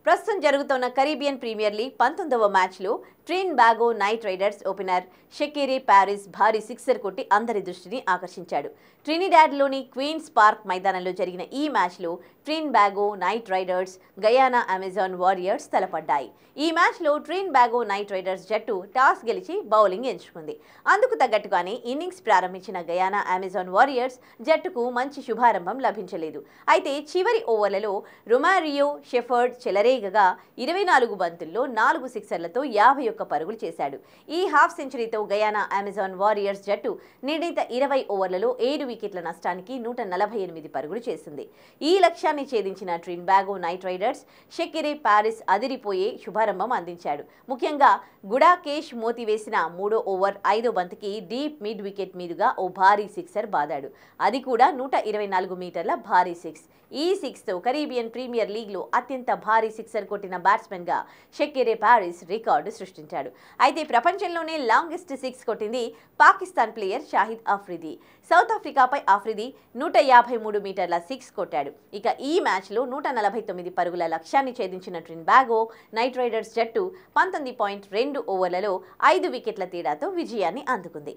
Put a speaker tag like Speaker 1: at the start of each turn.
Speaker 1: ప్రస్తుతం జరుగుతున్న Caribbean premier league 19వ మ్యాచ్లో Trinidad knight riders opener షకీరీ Paris భారీ సిక్సర్ కొట్టి అందరి దృష్టిని ఆకర్షించాడు. ట్రినిడాడ్లోని క్వీన్స్ పార్క్ మైదానంలో జరిగిన ఈ మ్యాచ్లో Trinidad knight riders Guyana amazon warriors తలపడ్డాయి. ఈ మ్యాచ్లో ట్రినిడాగో నైట్ రైడర్స్ జట్టు టాస్ గెలిచి బౌలింగ్ ఎంచుకుంది. అందుకు తగ్గట్టుగానే ఇన్నింగ్స్ ప్రారంభించిన గయానా అమెజాన్ వారియర్స్ జట్టుకు మంచి శుభారంభం లభించలేదు. అయితే చివరి ఓవర్లలో రొమారియో షెఫర్డ్ చెలరేగగా 24 బంతుల్లో 4 సిక్సర్లతో 51 పరుగులు చేశాడు. ఈ హాఫ్ సెంచరీతో గయానా అమెజాన్ వారియర్స్ జట్టు నిర్ణీత 20 ఓవర్లలో 7 వికెట్ల నష్టానికి 148 పరుగులు చేసింది. ఈ లక్ష్యాన్ని ఛేదించిన ట్రినిడాగో నైట్ రైడర్స్ షకీరీ పారిస్ అదిరిపోయే శుభారంభం అందించాడు. ముఖ్యంగా గుడాకేష్ మోతి వేసిన 3వ ఓవర్ 5వ బంతికి డీప్ మిడ్ వికెట్ మీదుగా ఓ భారీ సిక్సర్ బాదాడు. అది కూడా 124 మీటర్ల భారీ సిక్స్. ఈ సిక్స్తో కరీబియన్ ప్రీమియర్ లీగ్లో అత్యంత భారీ సిక్సర్ కొట్టిన బ్యాట్స్మెన్గా షకీరీ పారిస్ రికార్డు సృష్టించాడు. అయితే ప్రపంచంలోనే లాంగెస్ట్ సిక్స్ కొట్టింది పాకిస్తాన్ ప్లేయర్ షాహిద్ అఫ్రిది. సౌత్ ఆఫ్రికాపై అఫ్రిది 153 మీటర్ల సిక్స్ కొట్టాడు. ఇక ఈ మ్యాచ్లో 149 పరుగుల లక్ష్యాన్ని ఛేదించిన ట్రినిడాగో నైట్ రైడర్స్ జట్టు 19.2 ఓవర్లలో 5 వికెట్ల తేడాతో విజయాన్ని అందుకుంది.